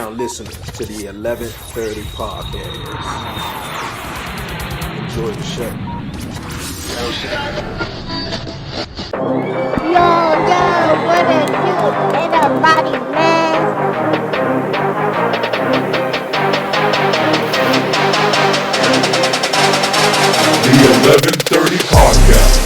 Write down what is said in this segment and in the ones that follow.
now listening to the 11:30 podcast. Enjoy the show. Yo, what it do? Ain't nobody, man. The 11:30 podcast.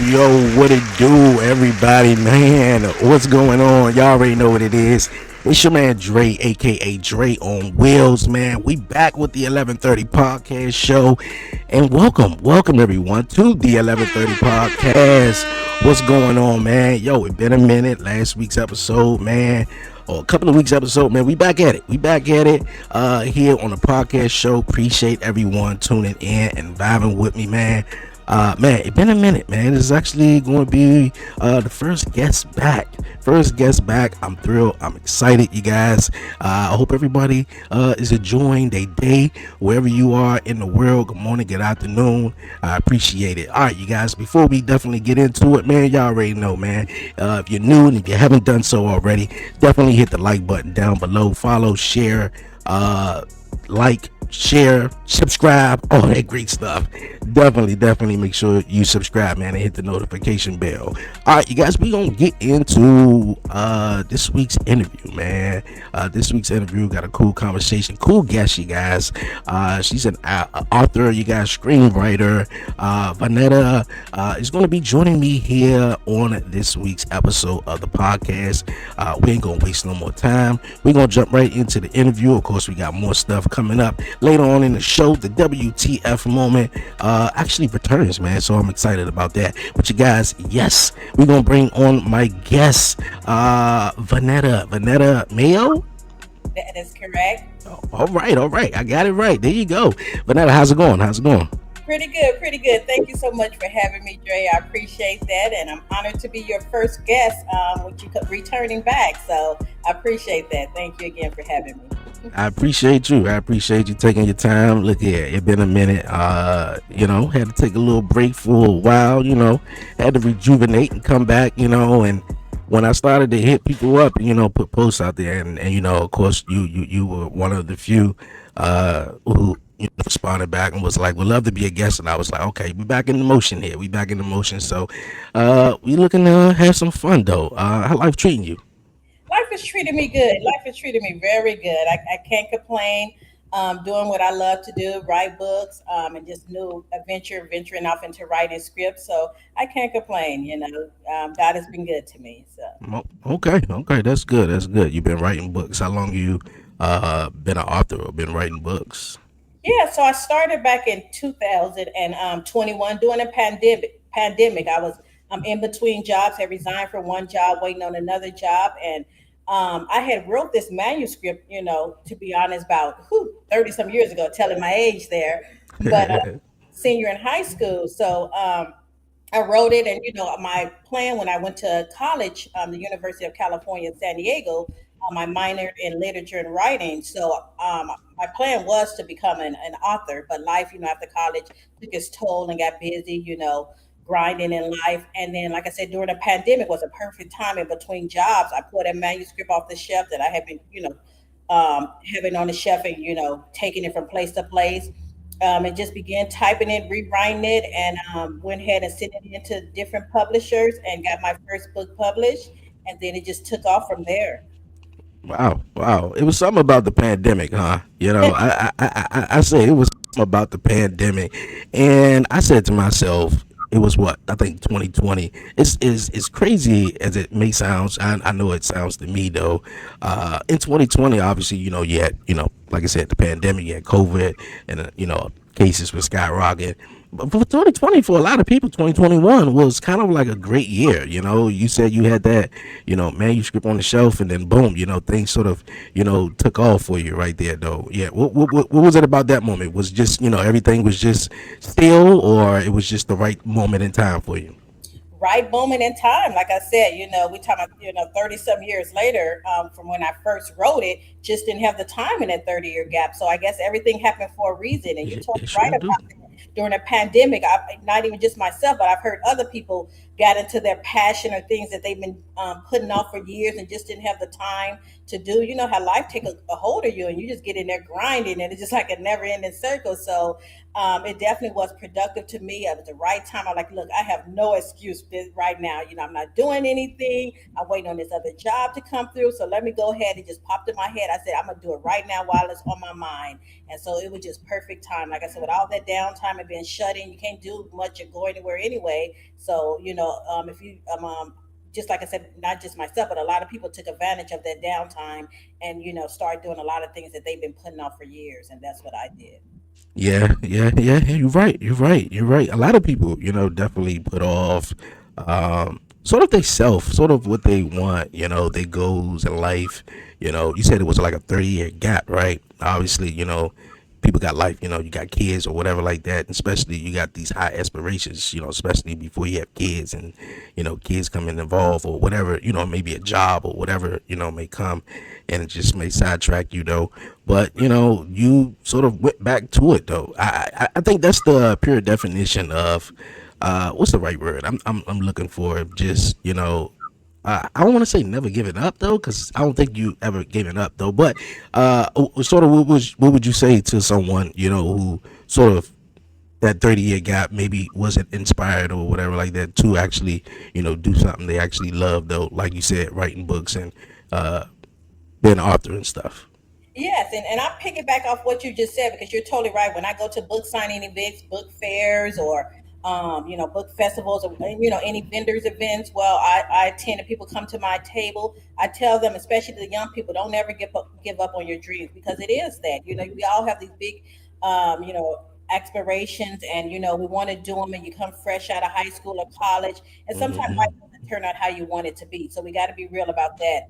Yo, what it do, everybody, man? What's going on? Y'all already know what it is. It's your man Dre, aka Dre on Wheels, man. We back with the 11:30 podcast show, and welcome everyone to the 11:30 podcast. What's going on, man? Yo, it been a minute. Last week's episode, man. Or a couple of weeks episode, man. We back at it here on the podcast show. Appreciate everyone tuning in and vibing with me, man. Man, it's been a minute, man. This is actually going to be the first guest back. I'm thrilled. I'm excited, you guys. I hope everybody is enjoying their day wherever you are in the world. Good morning, good afternoon. I appreciate it. All right, you guys, before we definitely get into it, man, y'all already know, man. If you're new and if you haven't done so already, definitely hit the like button down below. Follow, share, like, share, subscribe, all that great stuff. Definitely make sure you subscribe, man, and hit the notification bell. All right, you guys, we gonna get into this week's interview, man. This week's interview got a cool conversation, cool guest, you guys. She's an author, you guys, screenwriter. Vonetta is gonna be joining me here on this week's episode of the podcast. We ain't gonna waste no more time. We're gonna jump right into the interview. Of course, we got more stuff coming up later on in the show. The WTF moment actually returns, man, so I'm excited about that. But you guys, yes, we're gonna bring on my guest, Vonetta Mayo. That is correct. Oh, all right, I got it right. There you go. Vonetta, how's it going? Pretty good. Thank you so much for having me, Dre. I appreciate that, and I'm honored to be your first guest with you returning back. So I appreciate that. Thank you again for having me. I appreciate you taking your time. Look here, it's been a minute. Had to take a little break for a while, had to rejuvenate and come back, and when I started to hit people up, put posts out there, and of course you were one of the few who responded back and was like, "We'd love to be a guest." And I was like, "Okay, we back in the motion here. So we looking to have some fun though. How life treating you? Life is treating me good. Life is treating me very good. I can't complain. Doing what I love to do, write books, and just venturing off into writing scripts. So I can't complain. God has been good to me. So okay, that's good. You've been writing books. How long you been an author or been writing books? Yeah, so I started back in 2021 during a pandemic. I was in between jobs. I resigned from one job, waiting on another job, and I had wrote this manuscript, to be honest, about 30 some years ago, telling my age there, but senior in high school. So I wrote it, and my plan when I went to college, the University of California in San Diego, I minored in literature and writing. So my plan was to become an author, but life, after college took its toll and got busy, grinding in life. And then, like I said, during the pandemic was a perfect time in between jobs. I put a manuscript off the shelf that I had been, having on the shelf and, taking it from place to place. And just began typing it, rewriting it, and went ahead and sent it into different publishers and got my first book published. And then it just took off from there. Wow. It was something about the pandemic, huh? I say it was something about the pandemic. And I said to myself, it was what I think 2020. It's crazy as it may sound. I know it sounds to me though. In 2020, obviously, you had like I said, the pandemic, you had COVID, and cases were skyrocketing. But for 2020, for a lot of people, 2021 was kind of like a great year. You said you had that, manuscript on the shelf, and then boom, things sort of, took off for you right there, though. Yeah. What was it about that moment? Was just, everything was just still, or it was just the right moment in time for you? Right moment in time. Like I said, we talking about, 30 some years later, from when I first wrote it, just didn't have the time in that 30-year gap. So I guess everything happened for a reason. And you're It totally right sure do. about that. During a pandemic, not even just myself, but I've heard other people got into their passion or things that they've been putting off for years and just didn't have the time to do. You know how life take a hold of you and you just get in there grinding and it's just like a never ending circle. So it definitely was productive to me at the right time. I'm like, look, I have no excuse right now. I'm not doing anything. I'm waiting on this other job to come through. So let me go ahead and just popped in my head. I said, I'm gonna do it right now while it's on my mind. And so it was just perfect time. Like I said, with all that downtime and being shut in, you can't do much or go anywhere anyway. So if you just like I said, not just myself, but a lot of people took advantage of that downtime and started doing a lot of things that they've been putting off for years. And that's what I did. Yeah, yeah, yeah, yeah. You're right. You're right. You're right. A lot of people, definitely put off sort of they self, sort of what they want, their goals in life. You said it was like a 30-year gap, right? Obviously, people got life, you got kids or whatever like that. And especially you got these high aspirations, especially before you have kids and, kids come in involved or whatever, maybe a job or whatever, may come and it just may sidetrack you though. But, you sort of went back to it though. I think that's the pure definition of, what's the right word? I'm looking for just, I don't want to say never giving up though, because I don't think you ever given up though. But sort of, what would you say to someone who sort of that 30-year gap maybe wasn't inspired or whatever like that to actually do something they actually love though, like you said, writing books and uh, being an author and stuff. Yes, and I piggyback off what you just said because you're totally right. When I go to book signing events, book fairs, or book festivals, or any vendors events, well, I attend and people come to my table. I tell them, especially the young people, don't ever give up on your dreams because it is that we all have these big aspirations, and we want to do them, and you come fresh out of high school or college, and sometimes life Hmm. doesn't turn out how you want it to be. So we got to be real about that.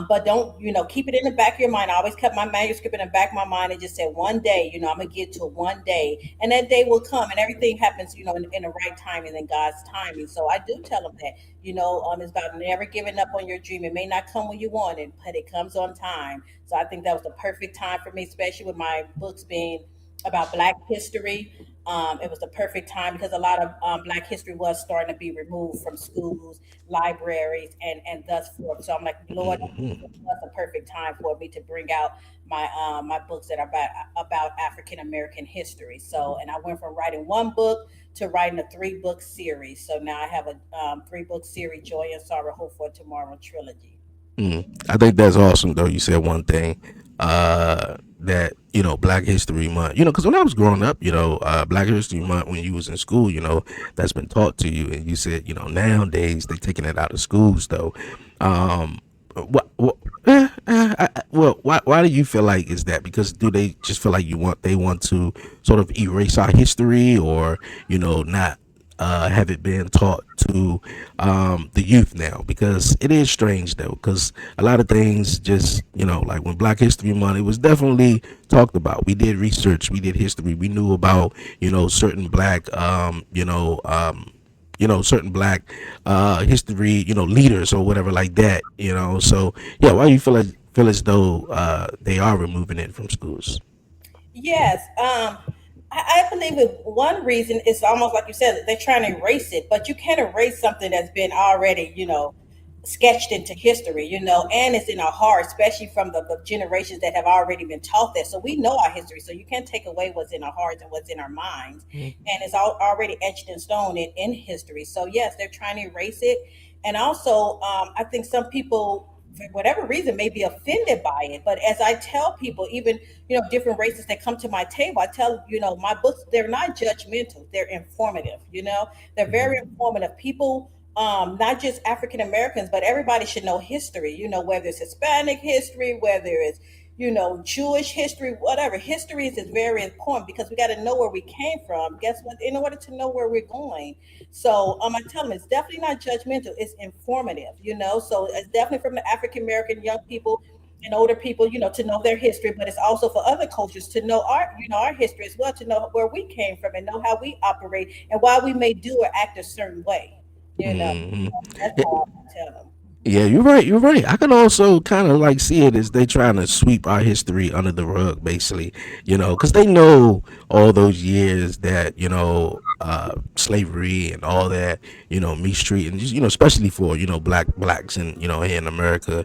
But don't, keep it in the back of your mind. I always kept my manuscript in the back of my mind and just said, one day, I'm gonna get to it one day, and that day will come, and everything happens, in the right timing and God's timing. So I do tell them that, it's about never giving up on your dream. It may not come when you want it, but it comes on time. So I think that was the perfect time for me, especially with my books being about Black history. It was the perfect time because a lot of Black history was starting to be removed from schools, libraries, and thus forth. So I'm like, Lord, Hmm. that's a perfect time for me to bring out my books that are about African American history. So, and I went from writing one book to writing a 3-book series. So now I have a 3-book series, Joy and Sorrow, Hope for Tomorrow trilogy. I think that's awesome though. You said one thing, that Black History Month. Because when I was growing up, Black History Month when you was in school, that's been taught to you, and you said nowadays they taking it out of schools though. Um, what well, why do you feel like is that? Because do they just feel like they want to sort of erase our history, or not have it been taught to the youth now? Because it is strange though, because a lot of things just like when Black History Month, it was definitely talked about. We did research, we did history, we knew about certain black certain black history, leaders or whatever like that. So yeah, why do you feel as though they are removing it from schools? Yes, I believe it. One reason is almost like you said, they're trying to erase it, but you can't erase something that's been already, sketched into history, and it's in our heart, especially from the generations that have already been taught that. So we know our history, so you can't take away what's in our hearts and what's in our minds, and it's already etched in stone in history. So yes, they're trying to erase it, and also I think some people, for whatever reason, may be offended by it. But as I tell people, even different races that come to my table, I tell my books, they're not judgmental, they're informative. They're very informative. People, not just African Americans, but everybody should know history. Whether it's Hispanic history, whether it's Jewish history, whatever. History is very important because we got to know where we came from. Guess what? In order to know where we're going. So I tell them it's definitely not judgmental. It's informative. So it's definitely from the African American young people and older people, to know their history, but it's also for other cultures to know our history as well, to know where we came from and know how we operate and why we may do or act a certain way. You know, Hmm. that's how I tell them. Yeah, you're right. You're right. I can also kind of like see it as they trying to sweep our history under the rug, basically. Because they know all those years that slavery and all that, mistreating, just, especially for blacks and here in America,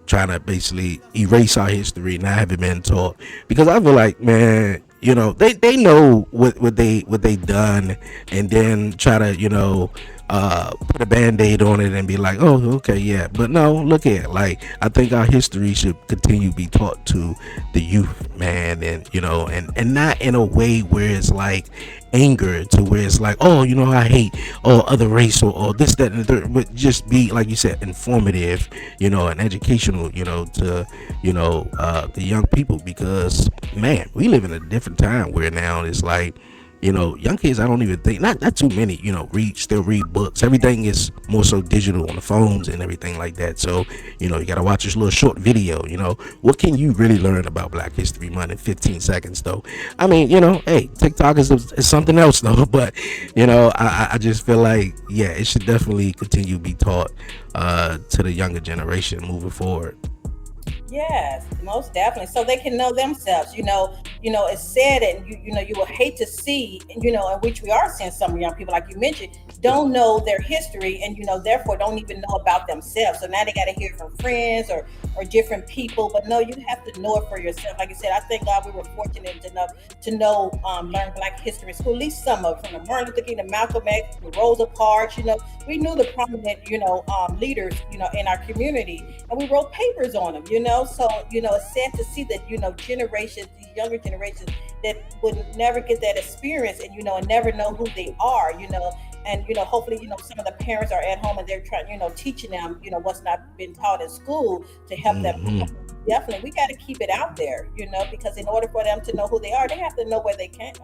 trying to basically erase our history, not having been taught. Because I feel like, man, they know what they done, and then try to put a band-aid on it and be like, oh, okay, yeah. But no, look at, like, I think our history should continue to be taught to the youth, man. And and not in a way where it's like anger, to where it's like, oh, I hate other race, or this, that, and the third. But just be, like you said, informative, and educational, to the young people. Because, man, we live in a different time where now it's like, young kids, I don't even think, not too many, still read books. Everything is more so digital on the phones and everything like that. So, you gotta watch this little short video. What can you really learn about Black History Month in 15 seconds, though? I mean, hey, TikTok is something else, though. But, I just feel like, yeah, it should definitely continue to be taught to the younger generation moving forward. Yes, most definitely. So they can know themselves. It's said, and you will hate to see, in which we are seeing some young people, like you mentioned, don't know their history, and therefore don't even know about themselves. So now they got to hear it from friends or different people. But no, you have to know it for yourself. Like I said, I thank God we were fortunate enough to learn Black history in school, at least some of it, from the Martin Luther King to Malcolm X, to Rosa Parks. We knew the prominent, leaders, in our community, and we wrote papers on them. So it's sad to see that generations, these younger generations, that would never get that experience, and never know who they are. And hopefully some of the parents are at home and they're trying, teaching them what's not been taught in school to help them. Hmm. Definitely, we got to keep it out there, because in order for them to know who they are, they have to know where they came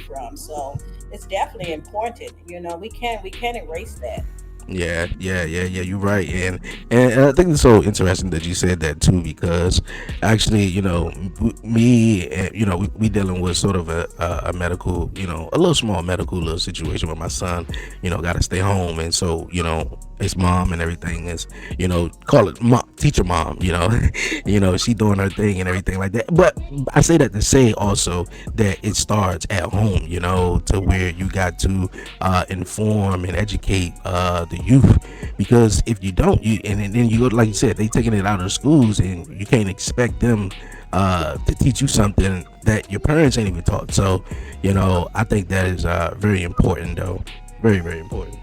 from. So it's definitely important. We can't erase that. Yeah, yeah, yeah, yeah. You're right, and I think it's so interesting that you said that too, because actually, me, and we dealing with sort of a medical, a little small medical little situation where my son, got to stay home, and so his mom and everything is, call it mom, teacher mom, she doing her thing and everything like that. But I say that to say also that it starts at home, to where you got to inform and educate the youth. Because if you don't, and then you go, like you said, they taking it out of the schools, and you can't expect them to teach you something that your parents ain't even taught. So I think that is very important, though. Very, very important.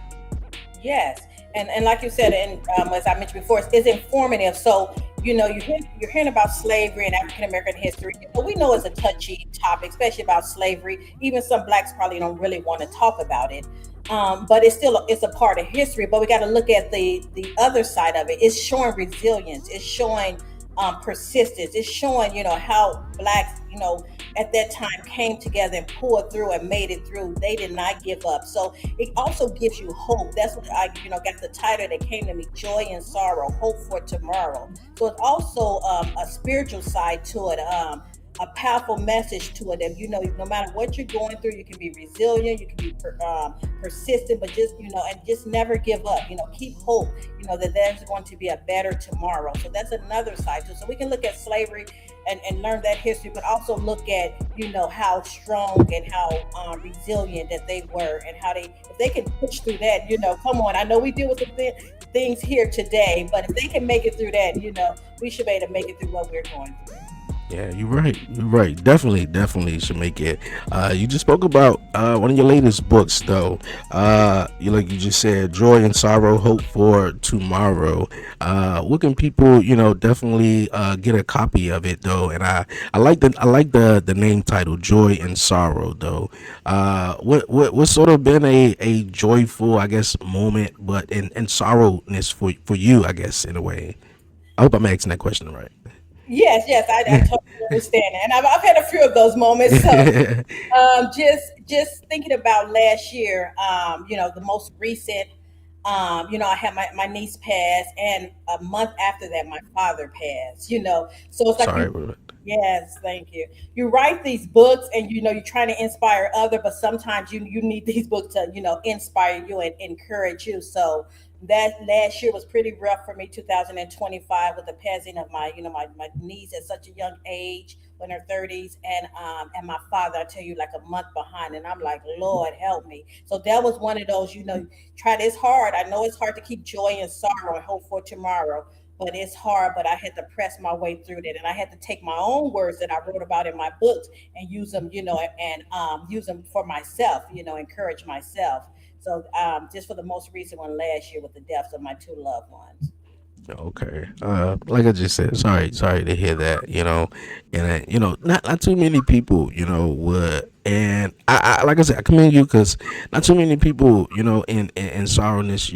Yes, and like you said, and as I mentioned before, it's informative. So you're hearing about slavery and African American history. We know it's a touchy topic, especially about slavery. Even some blacks probably don't really want to talk about it. But it's a part of history. But we got to look at the other side of it. It's showing resilience. It's showing persistence. It's showing how blacks at that time came together and pulled through and made it through. They did not give up. So it also gives you hope. That's what I got the title that came to me: Joy and Sorrow, Hope for Tomorrow. So it's also a spiritual side to it. A powerful message to it that no matter what you're going through, you can be resilient, you can be persistent, but just and just never give up. Keep hope, that there's going to be a better tomorrow. So that's another side to it. So we can look at slavery and learn that history, but also look at how strong and how resilient that they were, and how if they can push through that. Come on, I know we deal with some things here today, but if they can make it through that, we should be able to make it through what we're going through. Yeah, you're right. You're right. Definitely, definitely should make it. You just spoke about one of your latest books, though. You like you just said, Joy and Sorrow, Hope for Tomorrow. What can people, definitely get a copy of it, though? And I like the name title, Joy and Sorrow, though. What's sort of been a joyful, I guess, moment, but and sorrowness for you, I guess, in a way. I hope I'm asking that question right. Yes, yes, I totally understand that. And I've had a few of those moments. So just thinking about last year, the most recent, I had my niece pass, and a month after that, my father passed. So it's like Sorry, you. Yes, thank you. You write these books, and you're trying to inspire other, but sometimes you need these books to inspire you and encourage you. So that last year was pretty rough for me, 2025, with the passing of my niece at such a young age, in her 30s, and my father, I tell you, like a month behind, and I'm like, Lord help me. So that was one of those, try this hard. I know it's hard to keep joy and sorrow and hope for tomorrow, but it's hard. But I had to press my way through that, and I had to take my own words that I wrote about in my books and use them, and use them for myself, encourage myself. So just for the most recent one last year with the deaths of my two loved ones. Okay. Like I just said, sorry to hear that, and not too many people, would, and like I said, I commend you because not too many people, in sorrowness,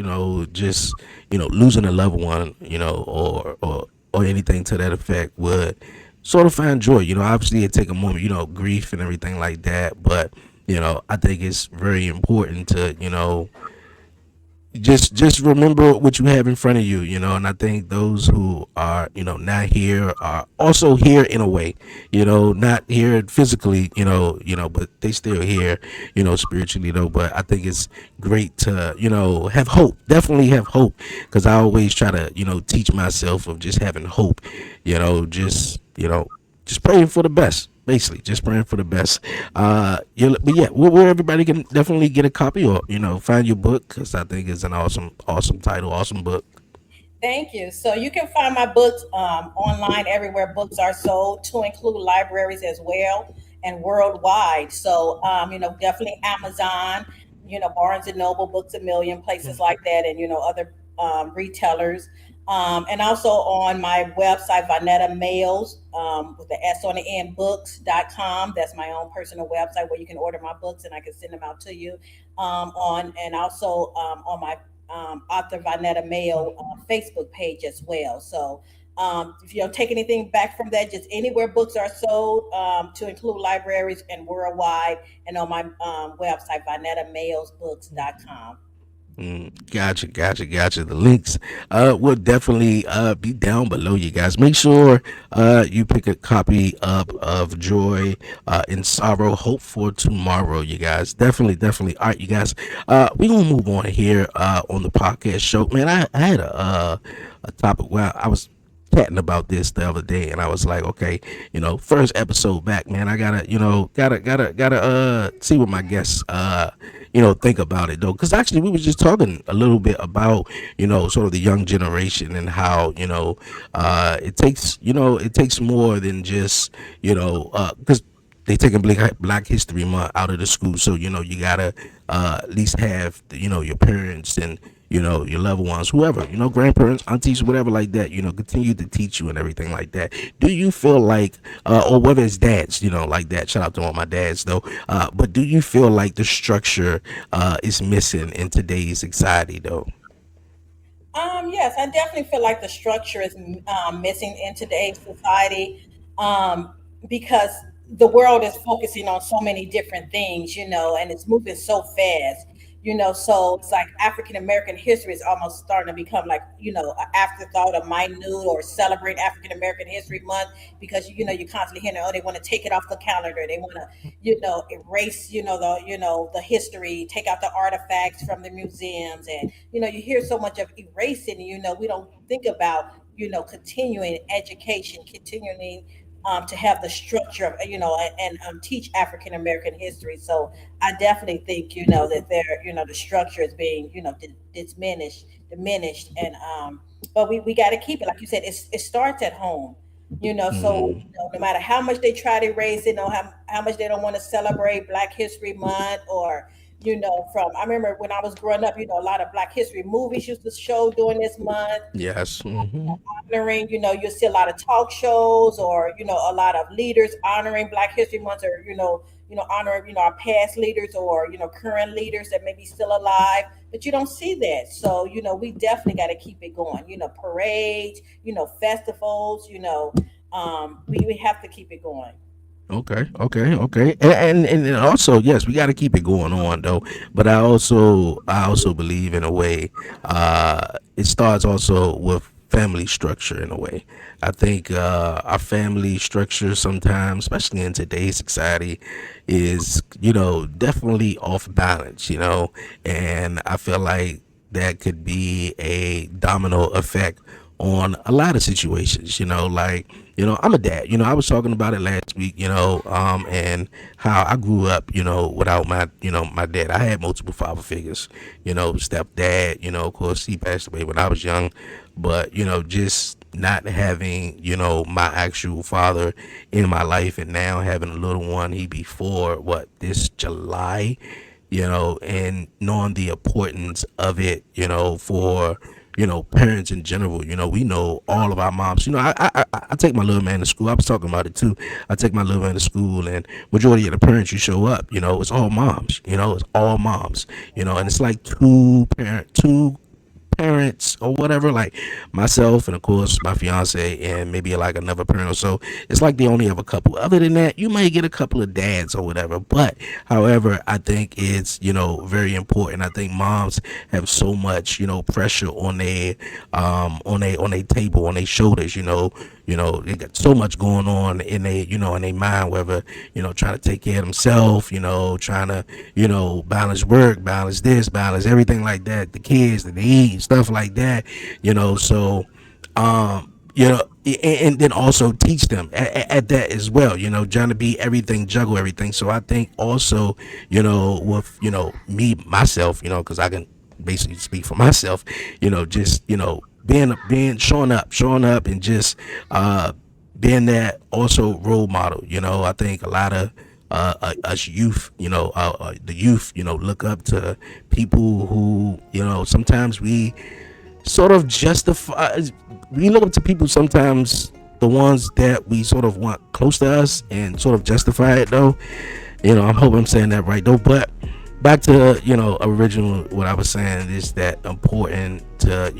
just, losing a loved one, or anything to that effect would sort of find joy. Obviously it take a moment, grief and everything like that, but, I think it's very important to, just remember what you have in front of you, and I think those who are, not here are also here in a way, not here physically, but they still here, spiritually though. But I think it's great to, have hope, definitely have hope, because I always try to, teach myself of just having hope, just praying for the best, basically just praying for the best. But yeah, where everybody can definitely get a copy, or find your book, because I think it's an awesome title, awesome book. Thank you. So you can find my books online everywhere books are sold, to include libraries as well, and worldwide. So definitely Amazon, Barnes and Noble, Books a Million, places like that, and other retailers. And also on my website, Vonetta Mayos, with the S on the end, books.com. That's my own personal website where you can order my books and I can send them out to you. On and also on my author Vonetta Mayo Facebook page as well. So if you don't take anything back from that, just anywhere books are sold, to include libraries and worldwide, and on my website, VonettaMayosBooks.com. Gotcha. The links will definitely be down below, you guys. Make sure you pick a copy up of Joy in Sorrow, Hope for Tomorrow, you guys. Definitely. All right, you guys. We gonna move on here on the podcast show. Man, I had a topic where I was chatting about this the other day, and I was like, okay, first episode back, man, I gotta, gotta see what my guests think about it though, because actually we was just talking a little bit about, sort of the young generation, and how, it takes more than just, because they taking Black History Month out of the school. So you gotta at least have your parents and your loved ones, whoever, grandparents, aunties, whatever like that, continue to teach you and everything like that. Do you feel like, or whether it's dads, like that? Shout out to all my dads though. But do you feel like the structure is missing in today's society though? Yes, I definitely feel like the structure is missing in today's society, because the world is focusing on so many different things, and it's moving so fast. So it's like African American history is almost starting to become like, an afterthought, a minute, or celebrate African American History Month, because you constantly hear, oh, they want to take it off the calendar, they want to, erase, the history, take out the artifacts from the museums, and you hear so much of erasing. We don't think about continuing education, continuing to have the structure of, and teach African American history. So I definitely think that there, the structure is being diminished, and but we got to keep it, like you said. It starts at home. So no matter how much they try to erase it, how much they don't want to celebrate Black History Month, or from, I remember when I was growing up, a lot of Black History movies used to show during this month, Yes. honoring, you'll see a lot of talk shows, or, a lot of leaders honoring Black History Month, or, honoring, our past leaders, or, current leaders that may be still alive, but you don't see that. So, we definitely got to keep it going, parades, festivals, We have to keep it going. Okay. And also, yes, we got to keep it going on though. But I also believe in a way, it starts also with family structure in a way. I think our family structure sometimes, especially in today's society, is definitely off balance. And I feel like that could be a domino effect on a lot of situations. Like I'm a dad. I was talking about it last week. And how I grew up. Without my dad. I had multiple father figures. Stepdad. Of course, he passed away when I was young, but just not having my actual father in my life, and now having a little one. He before what this July, and knowing the importance of it, for parents in general. We know all of our moms. I take my little man to school. I was talking about it too. I take my little man to school, and majority of the parents you show up, it's all moms. It's all moms. And it's like two parents or whatever, like myself and of course my fiance and maybe like another parent or so. It's like they only have a couple. Other than that, you might get a couple of dads or whatever. But however, I think it's very important. I think moms have so much pressure on their table, on their shoulders. They got so much going on in their mind, whether trying to take care of themselves, trying to balance work, balance this, balance everything like that, the kids that they eat, stuff like that. So and then also teach them at that as well, trying to be everything, juggle everything. So I think also with me myself, because I can basically speak for myself, just being showing up and just being that also role model. I think a lot of us youth, the youth, look up to people who sometimes we sort of justify. We look up to people sometimes, the ones that we sort of want close to us, and sort of justify it though. I hope I'm saying that right though. But back to original, what I was saying is that important to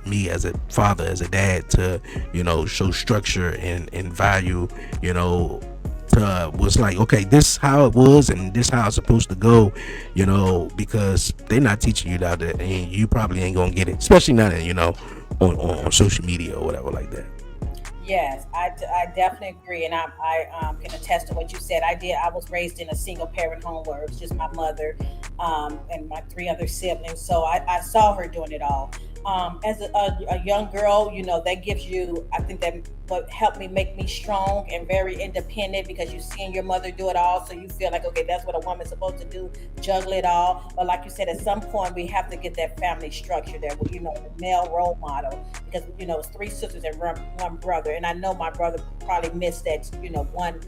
me as a father, as a dad, to show structure and value. Was like, okay, this how it was and this how it's supposed to go, because they're not teaching you that, and you probably ain't gonna get it, especially not on social media or whatever like that. Yes, I definitely agree, and I can attest to what you said. I was raised in a single parent home where it was just my mother, and my three other siblings. So I saw her doing it all. As a young girl, that gives you, I think that what helped me make me strong and very independent, because you seeing your mother do it all, so you feel like, okay, that's what a woman's supposed to do, juggle it all. But like you said, at some point we have to get that family structure there, where the male role model, because it's three sisters and one brother, and I know my brother probably missed that, one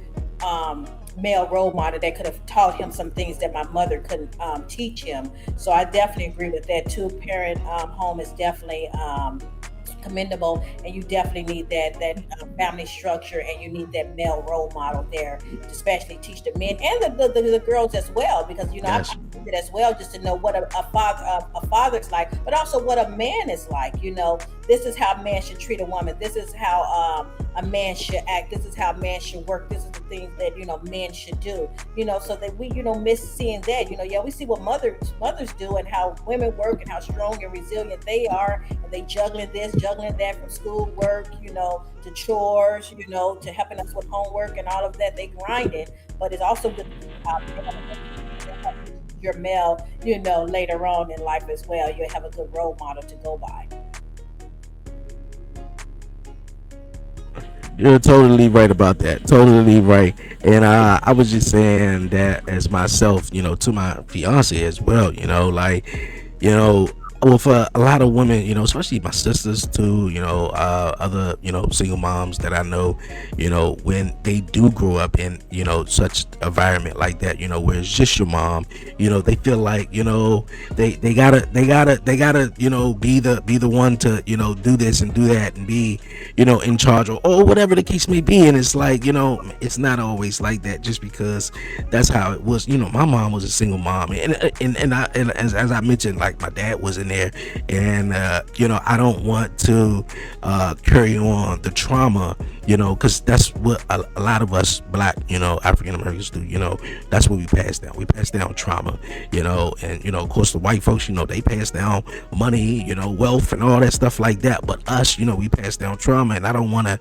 male role model that could have taught him some things that my mother couldn't teach him. So I definitely agree with that. Two parent home is definitely commendable, and you definitely need that family structure, and you need that male role model there to especially teach the men and the girls as well, because I Yes. need it as well, just to know what a father's like, but also what a man is like. This is how a man should treat a woman. This is how a man should act. This is how a man should work. This is the things that men should do. So that we miss seeing that. Yeah, we see what mothers do, and how women work, and how strong and resilient they are, and they juggling this, juggling that, from school work, to chores, to helping us with homework and all of that. They grinding, but it's also good to see how your male, later on in life as well. You have a good role model to go by. You're totally right about that. Totally right. And I was just saying that as myself, to my fiance as well, like, well, for a lot of women, especially my sisters too, other, single moms that I know, when they do grow up in, such environment like that, where it's just your mom, they feel like, they gotta, be the one to, do this and do that and be, in charge, or whatever the case may be. And it's like, it's not always like that, just because that's how it was. My mom was a single mom, and as I mentioned, like, my dad wasn't in there, and I don't want to carry on the trauma, because that's what a lot of us black, African Americans do. That's what we pass down. We pass down trauma, and of course the white folks, they pass down money, wealth and all that stuff like that. But us, we pass down trauma, and I don't want to,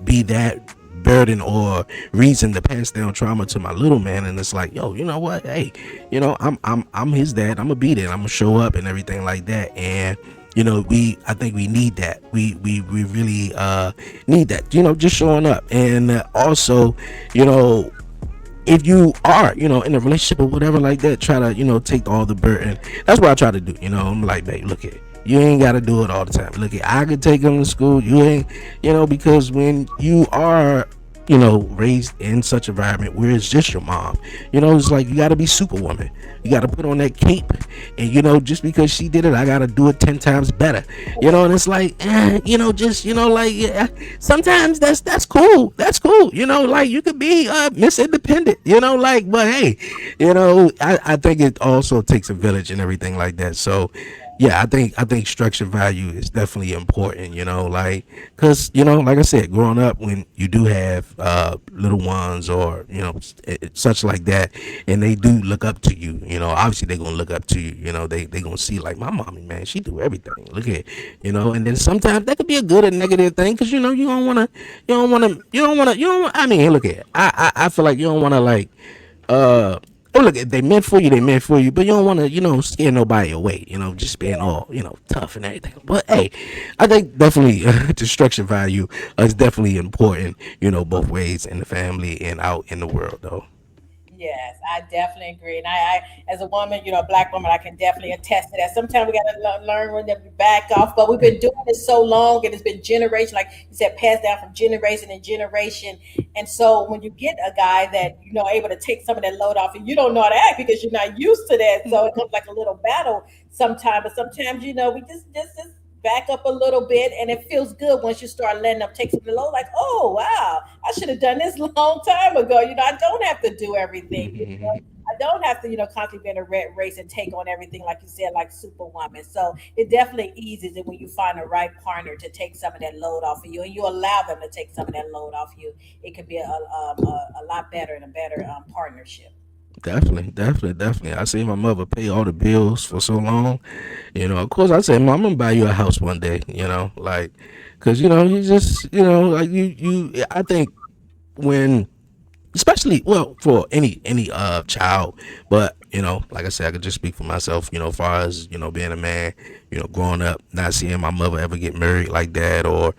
be that burden or reason to pass down trauma to my little man. And it's like, yo, you know what, hey, I'm his dad, I'm gonna be there, I'm gonna show up and everything like that. And I think we need that. We really need that, just showing up. And also, if you are, in a relationship or whatever like that, try to, take all the burden. That's what I try to do. I'm like, babe, look at, you ain't got to do it all the time. Look at, I could take him to school. You ain't, because when you are, raised in such environment where it's just your mom, it's like you got to be superwoman. You got to put on that cape, and just because she did it, I got to do it 10 times better. And it's like, just like, yeah, sometimes that's cool. That's cool. Like you could be Miss Independent. Like, but hey, I think it also takes a village and everything like that. So yeah, I think structure value is definitely important, like, because like I said, growing up, when you do have little ones, or such like that, and they do look up to you, obviously they're gonna look up to you, they gonna see, like, my mommy, man, she do everything, look at, and then sometimes that could be a good or negative thing, because I mean, hey, look at, I feel like you don't want to, like, oh, look, if they meant for you, they meant for you, but you don't want to, scare nobody away, just being all, tough and everything. But hey, I think definitely the structure value is definitely important, both ways, in the family and out in the world, though. Yes, I definitely agree. And as a woman, a black woman, I can definitely attest to that. Sometimes we got to learn when to back off, but we've been doing this so long, and it's been generation, like you said, passed down from generation and generation. And so when you get a guy that, able to take some of that load off, and you don't know how to act because you're not used to that. So it comes like a little battle sometimes. But sometimes, we just back up a little bit, and it feels good once you start letting them take some of the load. Like, oh wow, I should have done this long time ago. I don't have to do everything. I don't have to, constantly be in a red race and take on everything, like you said, like Superwoman. So it definitely eases it when you find the right partner to take some of that load off of you, and you allow them to take some of that load off you. It could be a lot better and a better partnership. Definitely, definitely, definitely. I see my mother pay all the bills for so long. Of course, I said, Mom, I'm gonna buy you a house one day. Like, cause you just, like I think when, especially, well, for any child, but like I said, I could just speak for myself, as far as being a man, growing up, not seeing my mother ever get married like that, or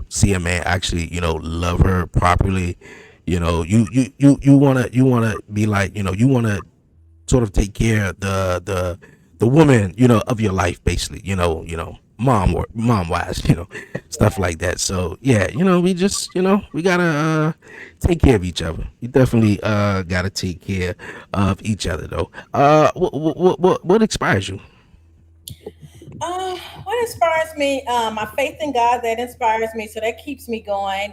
see a man actually love her properly. You want to be like, you want to sort of take care of the woman, of your life, basically, mom, or mom wise, stuff like that. So yeah, we just, we gotta take care of each other. We definitely gotta take care of each other, though. What inspires you? What inspires me? My faith in God, that inspires me. So that keeps me going.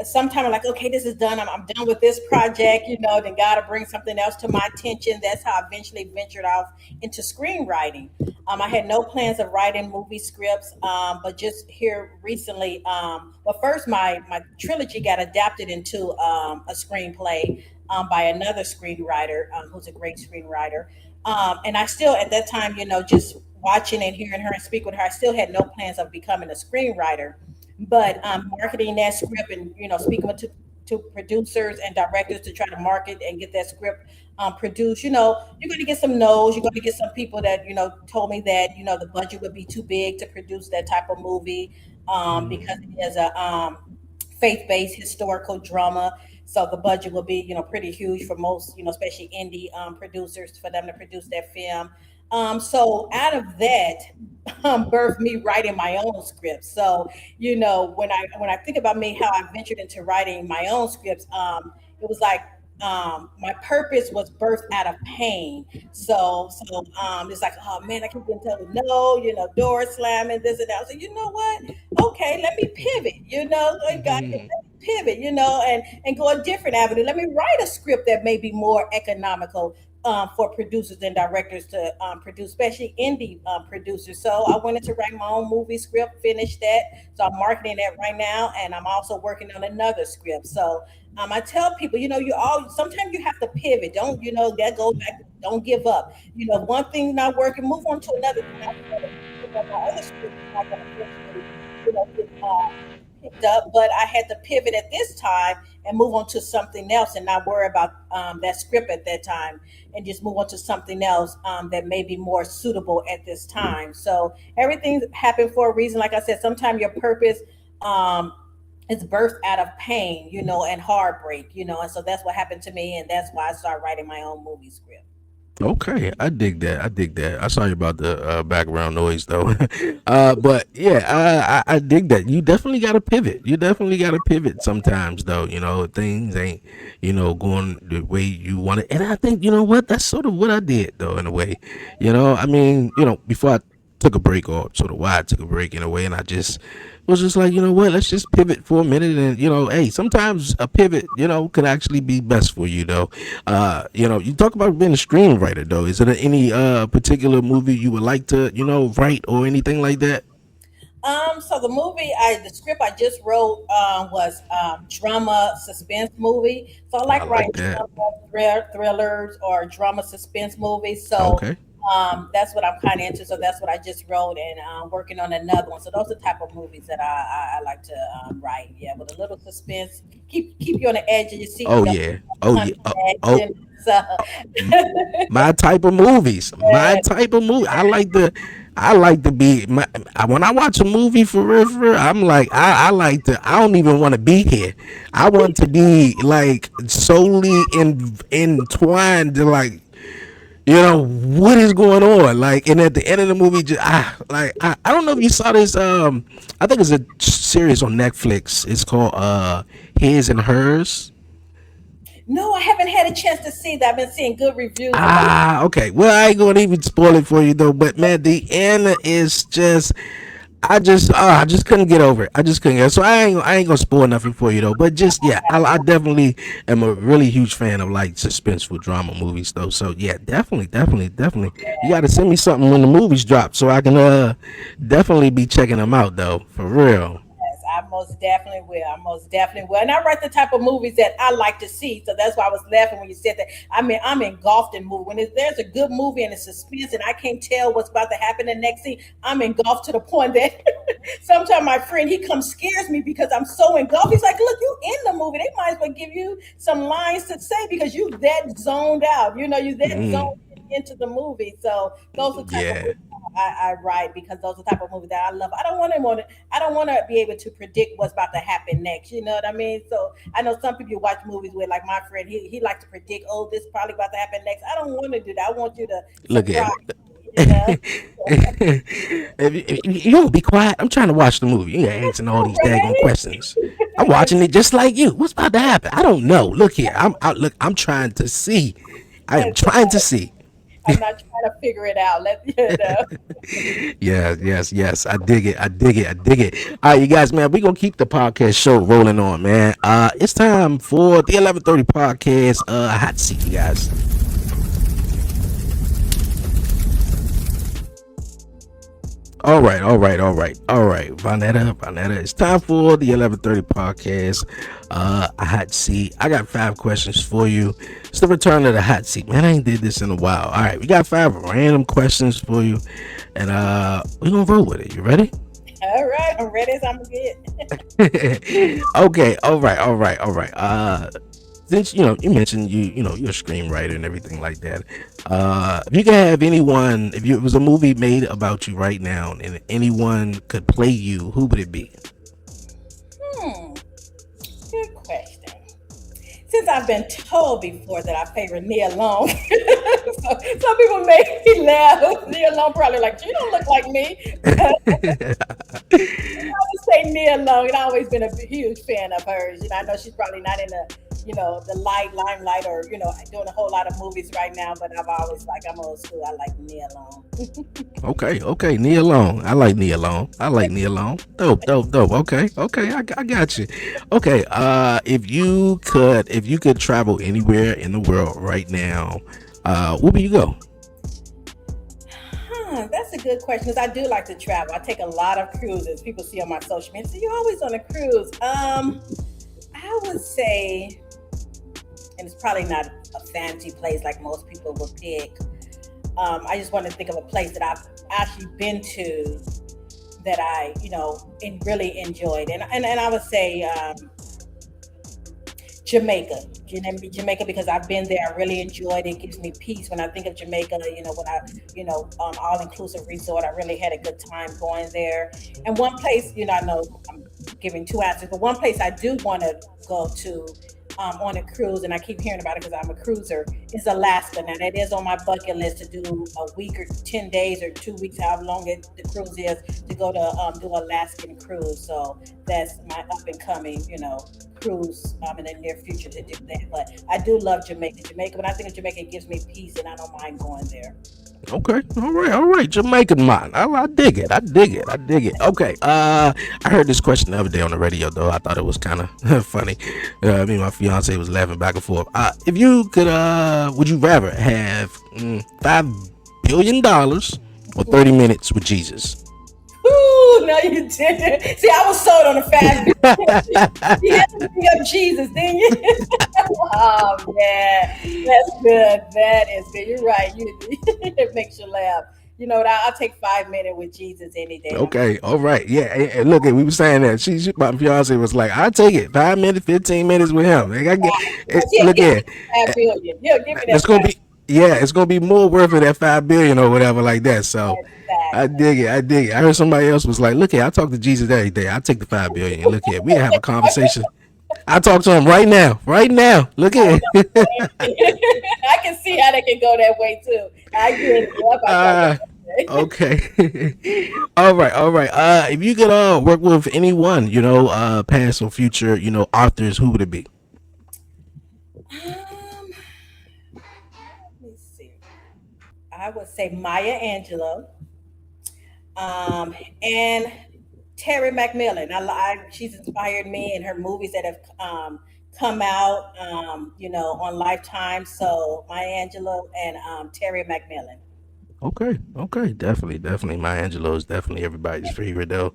Sometimes I'm like, okay, this is done. I'm done with this project, then God will bring something else to my attention. That's how I eventually ventured off into screenwriting. I had no plans of writing movie scripts, but just here recently, well, first my trilogy got adapted into a screenplay by another screenwriter who's a great screenwriter. And I still, at that time, just watching and hearing her and speak with her, I still had no plans of becoming a screenwriter. But marketing that script, and speaking to producers and directors to try to market and get that script produced, you're going to get some no's. You're going to get some people that told me that the budget would be too big to produce that type of movie, because it is a faith-based historical drama. So the budget will be, pretty huge for most, especially indie producers, for them to produce that film. So out of that, birthed me writing my own scripts. So, when I think about me, how I ventured into writing my own scripts, it was like, my purpose was birthed out of pain. So it's like, oh man, I keep getting told no, door slamming, this and that. I was like, you know what? Okay, let me pivot. Like, God, pivot, and go a different avenue. Let me write a script that may be more economical for producers and directors to produce, especially indie producers. So I wanted to write my own movie script, finish that. So I'm marketing that right now, and I'm also working on another script. So I tell people, you all sometimes you have to pivot. Don't that goes back. Don't give up. One thing not working, move on to another thing. My other script is not going to eventually, get picked up, but I had to pivot at this time and move on to something else and not worry about that script at that time and just move on to something else that may be more suitable at this time. So everything happened for a reason. Like I said, sometimes your purpose um, is birthed out of pain, and heartbreak, and so that's what happened to me, and that's why I started writing my own movie script. Okay, I dig that. I dig that. I sorry about the background noise though. But yeah, I dig that. You definitely got to pivot. You definitely got to pivot sometimes though. Things ain't going the way you want it. And I think you know what? That's sort of what I did though in a way. I mean, before I took a break, or sort of why I took a break in a way, and I just was just like, you know what, let's just pivot for a minute, and hey, sometimes a pivot, could actually be best for you though. You talk about being a screenwriter though. Is there any particular movie you would like to, write or anything like that? So the script I just wrote was drama suspense movie. So I I like like writing that. drama thrillers or drama suspense movies. So Okay. that's what I'm kind of into. So that's what I just wrote, and working on another one. So those are the type of movies that I like to write. Yeah, with a little suspense, keep you on the edge of your seat. Oh yeah. Oh yeah. Oh, Action. So my type of movies. My type of movie. I like to be when I watch a movie for real, I'm like I like to I don't even want to be here. I want to be like solely entwined to like what is going on, like, and at the end of the movie just I don't know if you saw this. I think it's a series on Netflix. It's called His and Hers. no, I haven't had a chance to see that. I've been seeing good reviews about. Okay. Well, I ain't gonna even spoil it for you though. But man, the end is just, I just couldn't get over it. I just couldn't get. So I ain't gonna spoil nothing for you though. But just yeah, I definitely am a really huge fan of like suspenseful drama movies though. So yeah, definitely. You got to send me something when the movies drop so I can definitely be checking them out though, for real. Yes, I most definitely will. I most definitely will. And I write the type of movies that I like to see. So that's why I was laughing when you said that. I mean, I'm engulfed in movie. When there's a good movie and it's suspense and I can't tell what's about to happen in the next scene, I'm engulfed to the point that sometimes my friend, he comes scares me because I'm so engulfed. He's like, look, you in the movie. They might as well give you some lines to say because you that zoned out. You that Mm, zoned into the movie. So those are the type of yeah. movies I write because those are the type of movies that I love. I don't want to be able to predict what's about to happen next. You know what I mean? So I know some people watch movies with, like my friend, he likes to predict, oh, this is probably about to happen next. I don't want to do that. I want you to Look at surprise me, you know? if you don't be quiet, I'm trying to watch the movie. You ain't answering all these daggone Right? questions. I'm watching it just like you. What's about to happen? I don't know. Look here. Look. I'm trying to see. I am trying to see. I'm not trying to figure it out. Let you know. Yes. I dig it. I dig it. All right, you guys, man. We gonna keep the podcast show rolling on, man. It's time for the 11:30 podcast. Hot seat, you guys. All right. Vonetta. It's time for the 11:30 podcast. A hot seat. I got 5 questions for you. It's the return of the hot seat, man. I ain't did this in a while. All right, we got 5 random questions for you, and we gonna roll with it. You ready? All right, I'm ready as I'm gonna get. Okay. All right. Since you mentioned you're a screenwriter and everything like that. If you could have anyone, if it was a movie made about you right now, and anyone could play you, who would it be? Hmm, good question. Since I've been told before that I favor Nia Long, so some people make me laugh. Nia Long probably like, you don't look like me. I would say Nia Long, and I've always been a huge fan of hers. I know she's probably not in the the limelight, or doing a whole lot of movies right now. But I've always I'm old school. I like me alone. Okay, Nia Long. I like Nia Long. Dope. Okay, I got you. Okay, if you could travel anywhere in the world right now, where would you go? That's a good question, because I do like to travel. I take a lot of cruises. People see on my social media, so you're always on a cruise. I would say, and it's probably not a fancy place like most people would pick. I just want to think of a place that I've actually been to that I, really enjoyed, and I would say Jamaica, because I've been there. I really enjoyed it. It gives me peace when I think of Jamaica. When I, all inclusive resort, I really had a good time going there. And one place, I know I'm giving two answers, but one place I do want to go to on a cruise, and I keep hearing about it because I'm a cruiser, is Alaska. Now that is on my bucket list, to do a week or 10 days or 2 weeks, however long the cruise is, to go to do Alaskan cruise. So that's my up and coming, cruise in the near future, to do that. But I do love Jamaica. When I think of Jamaica, it gives me peace, and I don't mind going there. Okay, all right, Jamaican man. I dig it. Okay, I heard this question the other day on the radio, though. I thought it was kind of funny. Me and my fiance was laughing back and forth. If you could, would you rather have $5 billion or 30 minutes with Jesus? Ooh, no, you didn't. See, I was sold on the fact. You had to bring up Jesus, didn't you? Oh man, that's good. That is good. You're right. It makes you laugh. You know what? I'll take 5 minutes with Jesus any day. Okay, all right, yeah. And look, we were saying that my fiance was like, "I'll take it. 5 minutes, 15 minutes with him." Like, look here, 5 billion. Yeah, give me that. it's gonna be it's gonna be more worth of that 5 billion or whatever like that. So I dig it. I heard somebody else was like, "Look here, I talk to Jesus every day. I take the 5 billion. Look here, we have a conversation. I talk to him right now. Look here." I can see how they can go that way too. I get it. Yep, Okay. All right. If you could work with anyone, past or future, authors, who would it be? Let me see. I would say Maya Angelou, and Terry McMillan. She's inspired me in her movies that have come out, on Lifetime. So Maya Angelou and Terry McMillan. Okay, definitely. Maya Angelou is definitely everybody's favorite, though.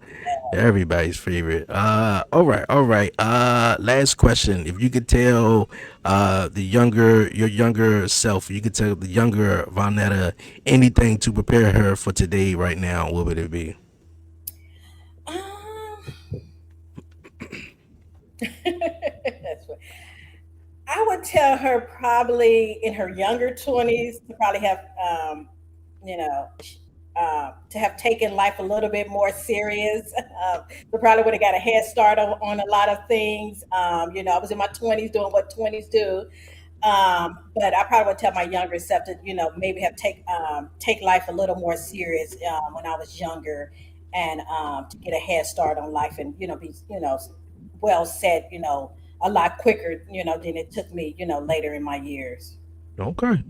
Everybody's favorite. All right. Last question. If you could tell your younger self, you could tell the younger Vonetta anything to prepare her for today, right now, what would it be? Um, that's what I would tell her, probably in her younger 20s, to probably have, you know, to have taken life a little bit more serious. So probably would have got a head start on a lot of things. I was in my 20s doing what 20s do. But I probably would tell my younger self to, maybe have take life a little more serious when I was younger, and to get a head start on life, and be well set, a lot quicker, than it took me, later in my years. Okay.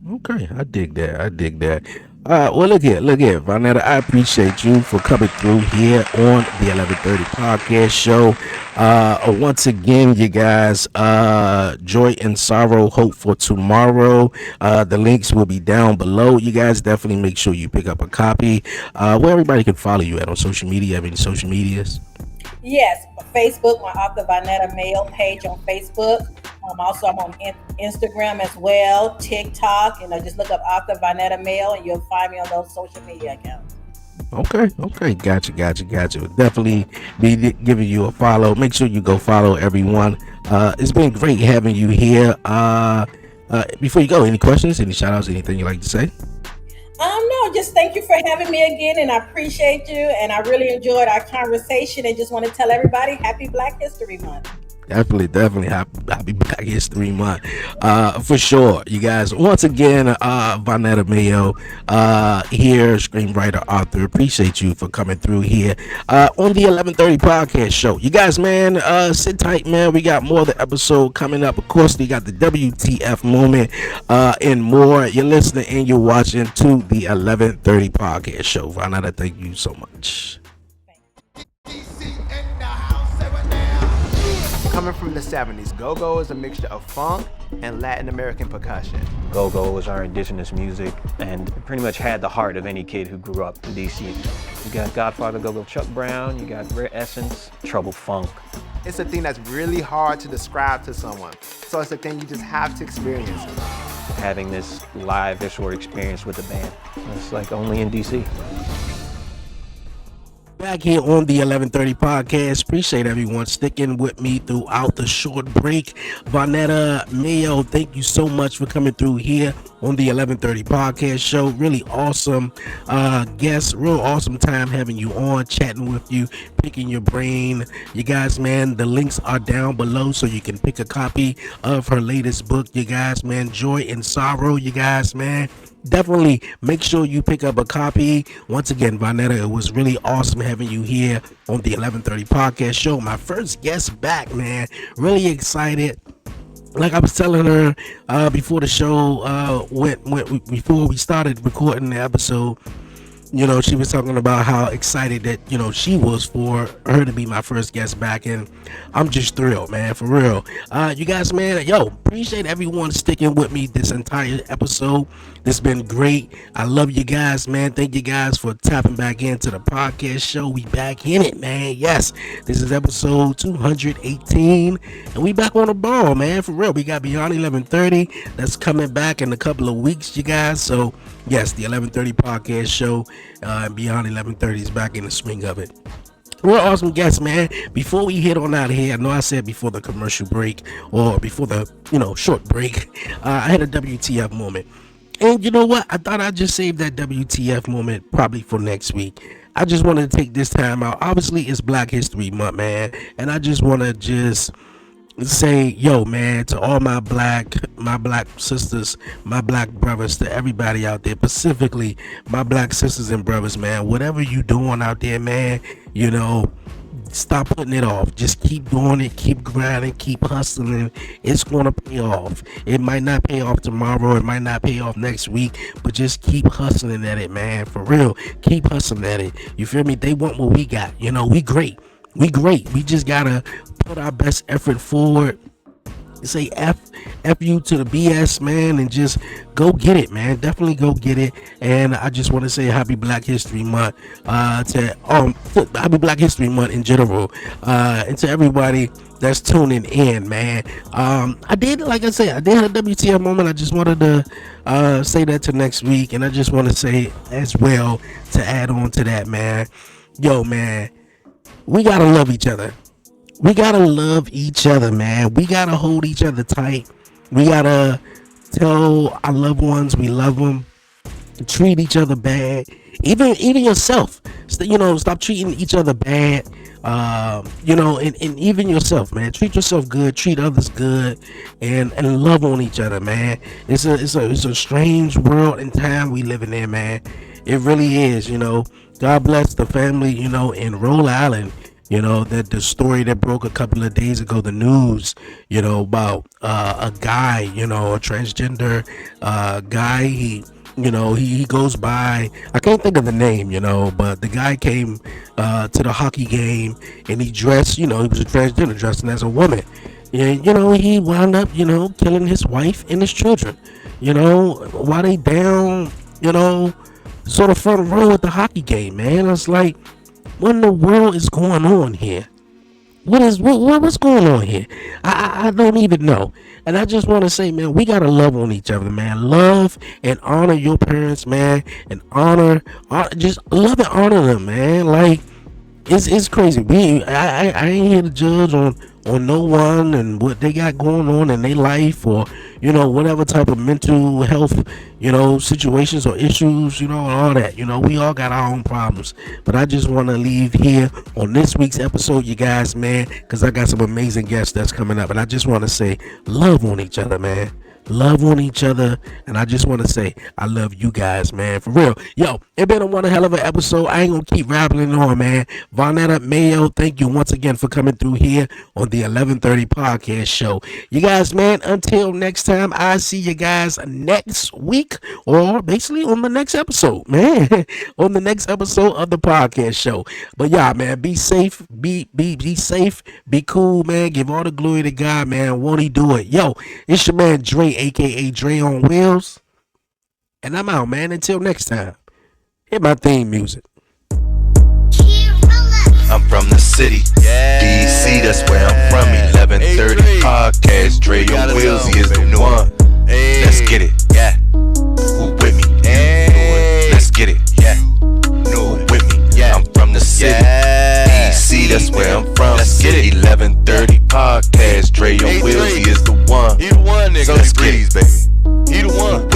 I dig that. Well, look here, Vanetta. I appreciate you for coming through here on the 11:30 podcast show. Once again, you guys, joy and sorrow, hope for tomorrow. The links will be down below. You guys definitely make sure you pick up a copy. Where everybody can follow you at on social media. Have any social medias? Yes, Facebook, my author Vonetta Mayo page on Facebook. Also, I'm on Instagram as well, TikTok. Just look up author Vonetta Mayo, and you'll find me on those social media accounts. Okay. Gotcha. Definitely be giving you a follow. Make sure you go follow everyone. It's been great having you here. Before you go, any questions, any shout outs, anything you like to say? No, just thank you for having me again, and I appreciate you, and I really enjoyed our conversation, and just want to tell everybody Happy Black History Month. Definitely happy Black History Month, for sure, you guys. Once again, Vonetta Mayo, here, screenwriter, author. Appreciate you for coming through here, on the 11:30 podcast show. You guys, man, sit tight, man. We got more of the episode coming up. Of course, we got the WTF moment, and more. You're listening and you're watching to the 11:30 podcast show. Vonetta, thank you so much. Coming from the 70s, go-go is a mixture of funk and Latin American percussion. Go-go was our indigenous music and pretty much had the heart of any kid who grew up in DC. You got Godfather Go-Go Chuck Brown, you got Rare Essence, Trouble Funk. It's a thing that's really hard to describe to someone. So it's a thing you just have to experience. Having this live visceral experience with the band, it's like only in DC. Back here on the 11:30 podcast. Appreciate everyone sticking with me throughout the short break. Vonetta Mayo, thank you so much for coming through here on the 11:30 podcast show. Really awesome guest, real awesome time having you on, chatting with you, picking your brain. You guys, man, the links are down below so you can pick a copy of her latest book. You guys, man, Joy and Sorrow. You guys, man, definitely make sure you pick up a copy. Once again, Vonetta, it was really awesome having you here on the 11:30 podcast show. My first guest back, man. Really excited. Like I was telling her before the show before we started recording the episode, you know, she was talking about how excited that, you know, she was for her to be my first guest back, and I'm just thrilled, man, for real. You guys, man, yo, appreciate everyone sticking with me this entire episode. This been great. I love you guys, man. Thank you guys for tapping back into the podcast show. We back in it, man. Yes, this is episode 218, and we back on the ball, man, for real. We got Beyond 11:30 that's coming back in a couple of weeks, you guys. So yes, the 11:30 podcast show, Beyond 11:30 is back in the swing of it. Real awesome guests, man. Before we head on out of here, I know I said before the commercial break or before the, you know, short break, I had a WTF moment. And you know what? I thought I'd just save that WTF moment probably for next week. I just wanted to take this time out. Obviously, it's Black History Month, man. And I just want to just say, yo, man, to all my black sisters, my black brothers, to everybody out there, specifically my black sisters and brothers, man, whatever you doing out there, man, you know, stop putting it off. Just keep doing it, keep grinding, keep hustling. It's gonna pay off. It might not pay off tomorrow, it might not pay off next week, but just keep hustling at it, man, for real. Keep hustling at it. You feel me? They want what we got. You know, we great. We just gotta put our best effort forward. Say F you to the BS, man, and just go get it, man. Definitely go get it. And I just want to say happy Black History Month happy Black History Month in general, and to everybody that's tuning in, man. I did have a WTF moment. I just wanted to say that to next week, and I just want to say as well to add on to that, man. Yo, man, we gotta love each other. We gotta love each other, man. We gotta hold each other tight. We gotta tell our loved ones we love them. Treat each other bad. Even yourself. You know, stop treating each other bad. You know, and even yourself, man. Treat yourself good. Treat others good, and love on each other, man. It's a strange world and time we living in, man. It really is. You know, God bless the family. You know, in Rhode Island. You know, that the story that broke a couple of days ago, the news, you know, about a guy, you know, a transgender guy. He goes by, I can't think of the name, you know, but the guy came to the hockey game and he dressed, you know, he was a transgender dressing as a woman. And, you know, he wound up, you know, killing his wife and his children, you know, while they down, you know, sort of front row at the hockey game, man. It's like, what in the world is going on here? What's going on here? I don't even know. And I just want to say, man, we gotta love on each other, man. Love and honor your parents, man, and just love and honor them, man. Like, it's crazy. I ain't here to judge on no one and what they got going on in their life, or, whatever type of mental health, situations or issues, and all that. We all got our own problems. But I just want to leave here on this week's episode, you guys, man, because I got some amazing guests that's coming up. And I just want to say, love on each other, man. Love on each other, and I just want to say I love you guys, man, for real. Yo, it been one hell of an episode. I ain't gonna keep rambling on, man. Vonetta Mayo, thank you once again for coming through here on the 1130 podcast show. You guys, man, until next time, I see you guys next week, or basically on the next episode, man. On the next episode of the podcast show. But yeah, man, be safe, be safe, be cool, man. Give all the glory to God, man. Won't he do it? Yo, it's your man Dre, aka Dre on Wheels, and I'm out, man. Until next time, hit my theme music. I'm from the city, DC, that's where I'm from. 1130 podcast, Dre on Wheels, he is the one. Let's get it, yeah. Who with me? Let's get it, yeah. No, with me, yeah. I'm from the city, DC, that's where I'm from. Let's get it. 1130 podcast, Dre on Wheels, he is the one. He the one, nigga. Let's get it, baby. He the one.